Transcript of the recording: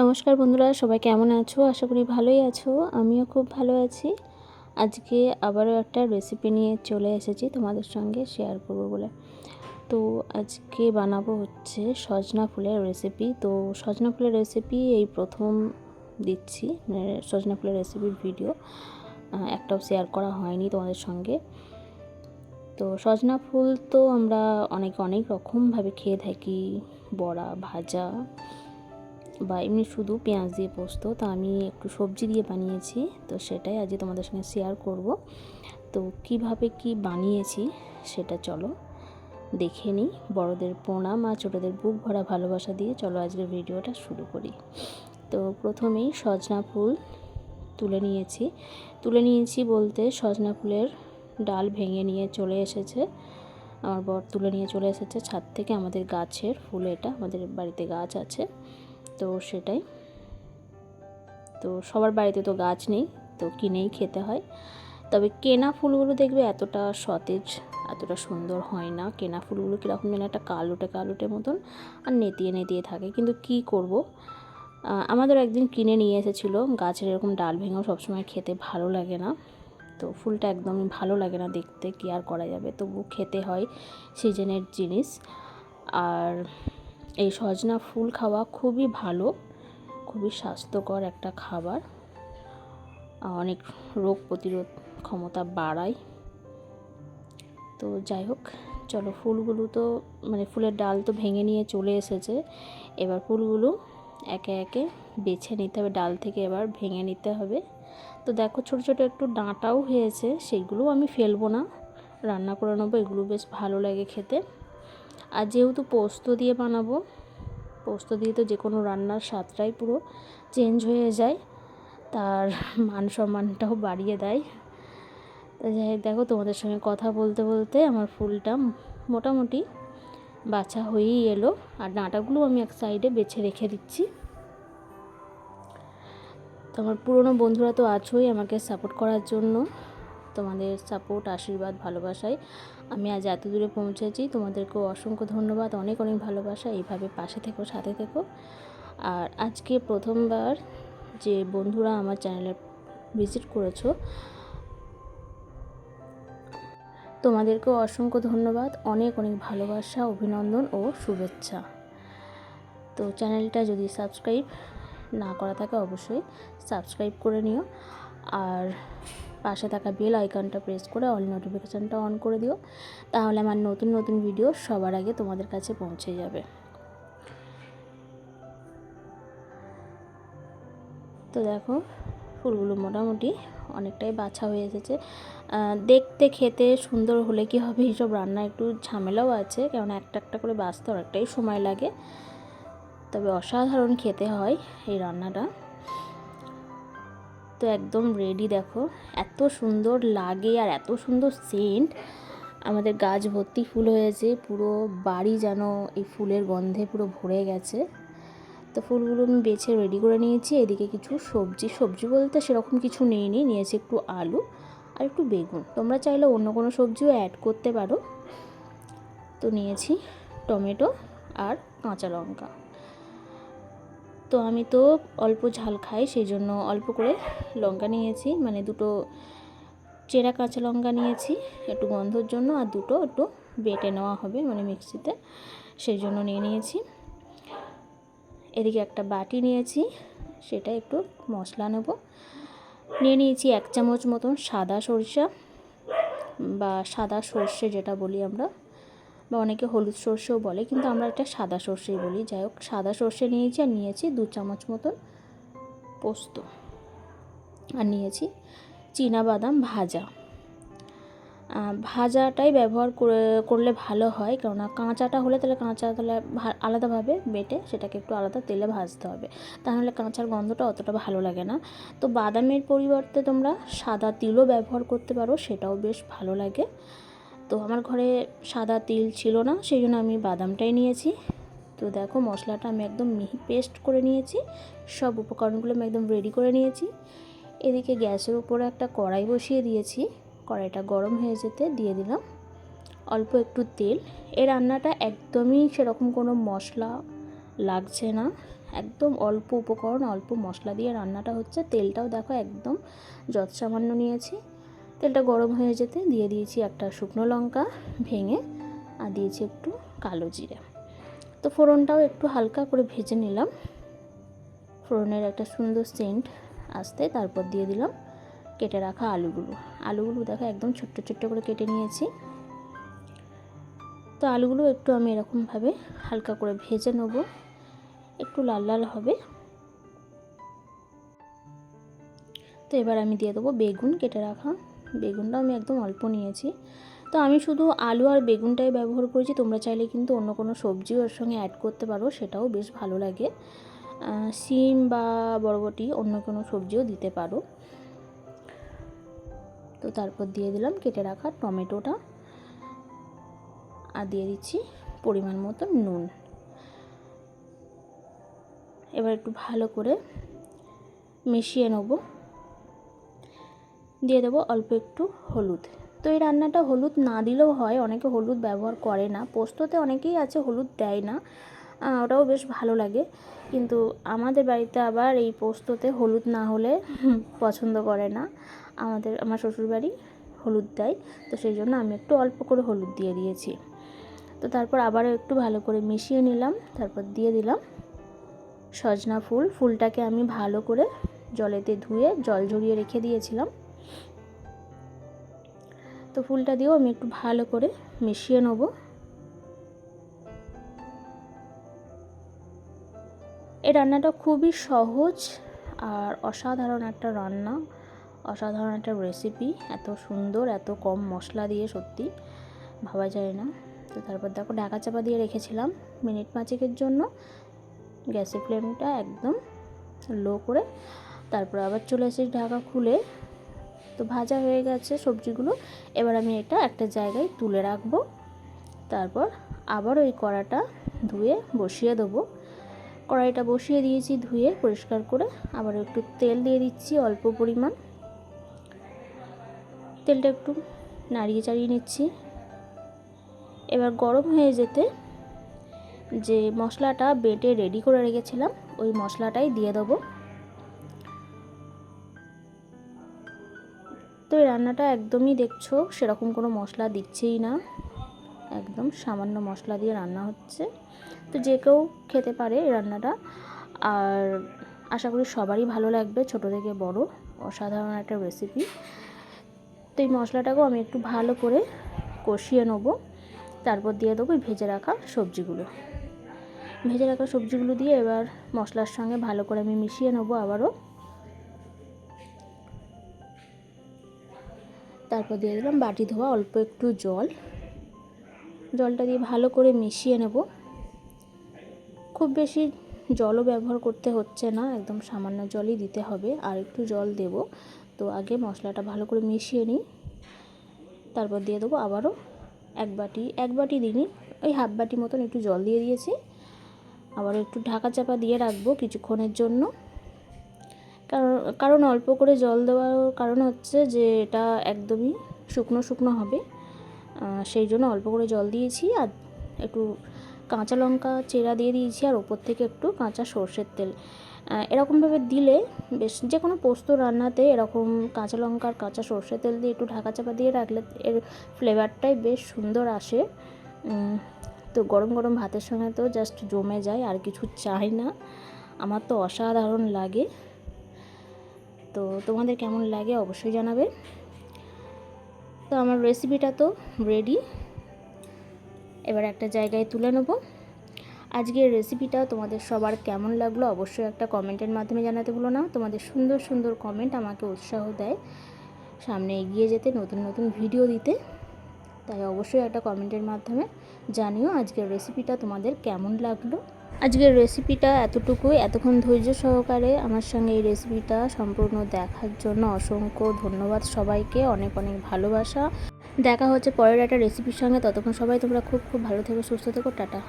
নমস্কার বন্ধুরা, সবাই কেমন আছো? আশা করি ভালোই আছো। আমিও খুব ভালো আছি। আজকে আবারও একটা রেসিপি নিয়ে চলে এসেছি তোমাদের সঙ্গে শেয়ার করব বলে। তো আজকে বানাবো হচ্ছে সজনা ফুলের রেসিপি। তো সজনা ফুলের রেসিপি এই প্রথম দিচ্ছি, মানে সজনা ফুলের রেসিপির ভিডিও একটাও শেয়ার করা হয়নি তোমাদের সঙ্গে। তো সজনা ফুল তো আমরা অনেক রকমভাবে খেয়ে থাকি, বড়া, ভাজা বা এমনি শুধু পেঁয়াজ দিয়ে পোস্ত। তো আমি একটু সবজি দিয়ে বানিয়েছি, তো সেটাই আজকে তোমাদের সঙ্গে শেয়ার করব। তো কিভাবে কি বানিয়েছি সেটা চলো দেখে নিই। বড়দের প্রণাম আর ছোটদের বুক ভরা ভালোবাসা দিয়ে চলো আজকের ভিডিওটা শুরু করি। তো প্রথমেই সজনা ফুল তুলে নিয়েছি বলতে সজনা ফুলের ডাল ভেঙে নিয়ে চলে এসেছে আমার বর, তুলে নিয়ে চলে এসেছে ছাদ থেকে। আমাদের গাছের ফুল এটা, আমাদের বাড়িতে গাছ আছে, তো সেটাই। তো সবার বাড়িতে তো গাছ নেই, তো কিনেই খেতে হয়। তবে কেনা ফুলগুলো দেখবে এতটা সতেজ, এতটা সুন্দর হয় না। কেনা ফুলগুলো কীরকম যেন একটা কালুটে মতন আর নেতিয়ে থাকে। কিন্তু কি করব, আমাদের একদিন কিনে নিয়ে এসেছিলো গাছের। এরকম ডাল ভেঙেও সবসময় খেতে ভালো লাগে না, তো ফুলটা একদমই ভালো লাগে না দেখতে, কি আর করা যাবে, তবু খেতে হয়, সিজনের জিনিস। আর এই সজনা ফুল খাওয়া খুবই ভালো, খুবই স্বাস্থ্যকর একটা খাবার, অনেক রোগ প্রতিরোধ ক্ষমতা বাড়ায়। তো যাই হোক, চলো ফুলগুলো তো মানে ফুলের ডাল তো ভেঙে নিয়ে চলে এসেছে। এবার ফুলগুলো একে একে বেছে নিতে হবে, ডাল থেকে এবার ভেঙে নিতে হবে। তো দেখো ছোট ছোট একটু ডাঁটাও হয়েছে, সেইগুলো আমি ফেলবো না, রান্না করে নেবো। এগুলো বেশ ভালো লাগে খেতে। আর যেহেতু পোস্ত দিয়ে বানাবো, পোস্ত দিয়ে তো যে কোনো রান্নার স্বাদটাই পুরো চেঞ্জ হয়ে যায়, তার মান সম্মানটাও বাড়িয়ে দেয়। তো যাই হোক, দেখো তোমাদের সঙ্গে কথা বলতে বলতে আমার ফুলটা মোটামুটি বাছা হয়েই এলো। আর ডাঁটাগুলো আমি এক সাইডে বেছে রেখে দিচ্ছি। তো আমার পুরনো বন্ধুরা তো আছোই আমাকে সাপোর্ট করার জন্য। তোমাদের সাপোর্ট, আশীর্বাদ, ভালোবাসায় আমি আজ এত দূরে পৌঁছেছি। তোমাদেরকেও অসংখ্য ধন্যবাদ, অনেক ভালোবাসা। এইভাবে পাশে থেকো, সাথে থেকো। আর আজকে প্রথমবার যে বন্ধুরা আমার চ্যানেলে ভিজিট করেছো, তোমাদেরকেও অসংখ্য ধন্যবাদ, অনেক ভালোবাসা, অভিনন্দন ও শুভেচ্ছা। তো চ্যানেলটা যদি সাবস্ক্রাইব না করা থাকে অবশ্যই সাবস্ক্রাইব করে নিও। আর পাশে থাকা বেল আইকনটা প্রেস করে অল নোটিফিকেশানটা অন করে দিও, তাহলে আমার নতুন ভিডিও সবার আগে তোমাদের কাছে পৌঁছে যাবে। তো দেখো ফুলগুলো মোটামুটি অনেকটাই বাছা হয়ে এসেছে। দেখতে খেতে সুন্দর হলে কি হবে, এইসব রান্না একটু ঝামেলাও আছে, কারণ একটা করে বাছতে অনেকটাই সময় লাগে। তবে অসাধারণ খেতে হয় এই রান্নাটা। তো একদম রেডি, দেখো এত সুন্দর লাগে আর এত সুন্দর সেন্ট। আমাদের গাছ ভর্তি ফুল হয়েছে, পুরো বাড়ি যেন এই ফুলের গন্ধে পুরো ভরে গেছে। তো ফুলগুলো আমি বেছে রেডি করে নিয়েছি। এদিকে কিছু সবজি বলতে সেরকম কিছু নিয়েছি একটু আলু আর একটু বেগুন। তোমরা চাইলে অন্য কোনো সবজিও অ্যাড করতে পারো। তো নিয়েছি টমেটো আর কাঁচা লঙ্কা। তো আমি তো অল্প ঝাল খাই, সেই জন্য অল্প করে লঙ্কা নিয়েছি, মানে দুটো চেরা কাঁচা লঙ্কা নিয়েছি একটু গন্ধর জন্য, আর দুটো একটু বেটে নেওয়া হবে মানে মিক্সিতে, সেই জন্য নিয়েছি। এদিকে একটা বাটি নিয়েছি, সেটা একটু মশলা নেব। নিয়েছি 1 চামচ মতন সাদা সরিষা বা সাদা সর্ষে যেটা বলি আমরা, বা অনেকে হলুদ সর্ষেও বলে, কিন্তু আমরা এটা সাদা সর্ষেই বলি। যাই হোক, সাদা সর্ষে নিয়েছি। আর নিয়েছি 2 চামচ মতন পোস্ত, আর নিয়েছি চীনাবাদাম ভাজাটাই ব্যবহার করলে ভালো হয়, কেননা কাঁচাটা হলে তাহলে আলাদাভাবে বেটে সেটাকে একটু আলাদা তেলে ভাজতে হবে, তাহলে কাঁচার গন্ধটা অতটা ভালো লাগে না। তো বাদামের পরিবর্তে তোমরা সাদা তিলও ব্যবহার করতে পারো, সেটাও বেশ ভালো লাগে। তো আমার ঘরে সাদা তিল ছিল না, সেই জন্য আমি বাদামটাই নিয়েছি। তো দেখো মশলাটা আমি একদম মিহি পেস্ট করে নিয়েছি, সব উপকরণগুলো আমি একদম রেডি করে নিয়েছি। এদিকে গ্যাসের উপরে একটা কড়াই বসিয়ে দিয়েছি। কড়াইটা গরম হয়ে যেতে দিয়ে দিলাম অল্প একটু তেল। এই রান্নাটা একদমই সেরকম কোনো মশলা লাগছে না, একদম অল্প উপকরণ অল্প মশলা দিয়ে রান্নাটা হচ্ছে। তেলটাও দেখো একদম যৎসামান্য নিয়েছি। তেলটা গরম হয়ে যেতে দিয়ে দিয়েছি একটা শুকনো লঙ্কা ভেঙে, আর দিয়েছি একটু কালো জিরে। তো ফোড়নটাও একটু হালকা করে ভেজে নিলাম, ফোড়নের একটা সুন্দর সেন্ট আসতে। তারপর দিয়ে দিলাম কেটে রাখা আলুগুলো দেখো একদম ছোট্ট ছোট্ট করে কেটে নিয়েছি। তো আলুগুলো একটু আমি এরকমভাবে হালকা করে ভেজে নেব, একটু লাল লাল হবে। তো এবার আমি দিয়ে দেবো বেগুন কেটে রাখা। বেগুনটাও আমি একদম অল্প নিয়েছি। তো আমি শুধু আলু আর বেগুনটাই ব্যবহার করেছি, তোমরা চাইলে কিন্তু অন্য কোনো সবজিও এর সঙ্গে অ্যাড করতে পারো, সেটাও বেশ ভালো লাগে। সিম বা বরবটি অন্য কোনো সবজিও দিতে পারো। তো তারপর দিয়ে দিলাম কেটে রাখা টমেটোটা, আর দিয়ে দিচ্ছি পরিমাণ মতো নুন। এবার একটু ভালো করে মিশিয়ে নেব। দিয়ে দেবো অল্প একটু হলুদ। তো এই রান্নাটা হলুদ না দিলেও হয়, অনেকে হলুদ ব্যবহার করে না। পোস্ততে অনেকেই আছে হলুদ দেয় না, ওটাও বেশ ভালো লাগে। কিন্তু আমাদের বাড়িতে আবার এই পোস্ততে হলুদ না হলে পছন্দ করে না। আমার শ্বশুরবাড়ি হলুদ দেয়, তো সেই জন্য আমি একটু অল্প করে হলুদ দিয়ে দিয়েছি। তো তারপর আবারও একটু ভালো করে মিশিয়ে নিলাম। তারপর দিয়ে দিলাম সজনা ফুলটাকে আমি ভালো করে জলেতে ধুয়ে জল ঝরিয়ে রেখে দিয়েছিলাম। তো ফুলটা দিয়েও আমি একটু ভালো করে মিশিয়ে নেব। এই রান্নাটা খুবই সহজ আর অসাধারণ একটা রান্না, অসাধারণ একটা রেসিপি। এত সুন্দর, এত কম মশলা দিয়ে সত্যি ভাবা যায় না। তো তারপর দেখো ঢাকা চাপা দিয়ে রেখেছিলাম মিনিট 5 জন্য, গ্যাসের ফ্লেমটা একদম লো করে। তারপর আবার চলে এসেছি ঢাকা খুলে। তো ভাজা হয়ে গেছে সবজিগুলো। এবার আমি এটা একটা জায়গায় তুলে রাখবো। তারপর আবার ওই কড়াটা ধুয়ে বসিয়ে দেবো। কড়াইটা বসিয়ে দিয়েছি ধুয়ে পরিষ্কার করে। আবার একটু তেল দিয়ে দিচ্ছি অল্প পরিমাণ। তেলটা একটু নাড়িয়ে চাড়িয়ে নিচ্ছি। এবার গরম হয়ে যেতে যে মশলাটা বেটে রেডি করে রেখেছিলাম ওই মশলাটাই দিয়ে দেবো। তো এই রান্নাটা একদমই দেখছো সেরকম কোনো মশলা দিচ্ছেই না, একদম সামান্য মশলা দিয়ে রান্না হচ্ছে। তো যে কেউ খেতে পারে এই রান্নাটা, আর আশা করি সবারই ভালো লাগবে, ছোট থেকে বড়। অসাধারণ একটা রেসিপি। তো এই মশলাটাকেও আমি একটু ভালো করে কষিয়ে নেব। তারপর দিয়ে দেবো ভেজে রাখা সবজিগুলো। দিয়ে এবার মশলার সঙ্গে ভালো করে আমি মিশিয়ে নেব আবারও। তারপর দিয়ে দিলাম বাটি ধোয়া অল্প একটু জলটা দিয়ে ভালো করে মিশিয়ে নেব। খুব বেশি জলও ব্যবহার করতে হচ্ছে না, একদম সামান্য জলই দিতে হবে। আর একটু জল দেব। তো আগে মশলাটা ভালো করে মিশিয়ে নিই। তারপর দিয়ে দেবো আবারও এক বাটি দিইনি, ওই হাফ বাটি মতন একটু জল দিয়ে দিয়েছি। আবার একটু ঢাকা চাপা দিয়ে রাখবো কিছুক্ষণের জন্য। কারণ অল্প করে জল দেওয়ার কারণ হচ্ছে যে এটা একদমই শুকনো হবে, সেই জন্য অল্প করে জল দিয়েছি। আর একটু কাঁচা লঙ্কা চেরা দিয়ে দিয়েছি, আর ওপর থেকে একটু কাঁচা সর্ষের তেল। এরকমভাবে দিলে বেশ, যে কোনো পোস্ত রান্নাতে এরকম কাঁচা লঙ্কা আর কাঁচা সর্ষের তেল দিয়ে একটু ঢাকা চাপা দিয়ে রাখলে এর ফ্লেভারটাই বেশ সুন্দর আসে। তো গরম গরম ভাতের সঙ্গে তো জাস্ট জমে যায়, আর কিছু চাই না। আমার তো অসাধারণ লাগে। তো তোমাদের কেমন লাগে অবশ্যই জানাবে। তো আমার রেসিপিটা তো রেডি, এবার একটা জায়গায় তুলে নেব। আজকের রেসিপিটা তোমাদের সবার কেমন লাগলো অবশ্যই একটা কমেন্টের মাধ্যমে জানাতে ভুলো না। তোমাদের সুন্দর সুন্দর কমেন্ট আমাকে উৎসাহ দেয় সামনে এগিয়ে যেতে, নতুন নতুন ভিডিও দিতে। তাই অবশ্যই একটা কমেন্টের মাধ্যমে জানিও আজকের রেসিপিটা তোমাদের কেমন লাগলো। আজকের রেসিপিটা এতটুকুই। এতক্ষণ ধৈর্য সহকারে আমার সঙ্গে এই রেসিপিটা সম্পূর্ণ দেখার জন্য অসংখ্য ধন্যবাদ সবাইকে, অনেক অনেক ভালোবাসা। দেখা হচ্ছে পরের একটা রেসিপির সঙ্গে। ততক্ষণ সবাই তোমরা খুব খুব ভালো থেকো, সুস্থ থেকো, টাটা।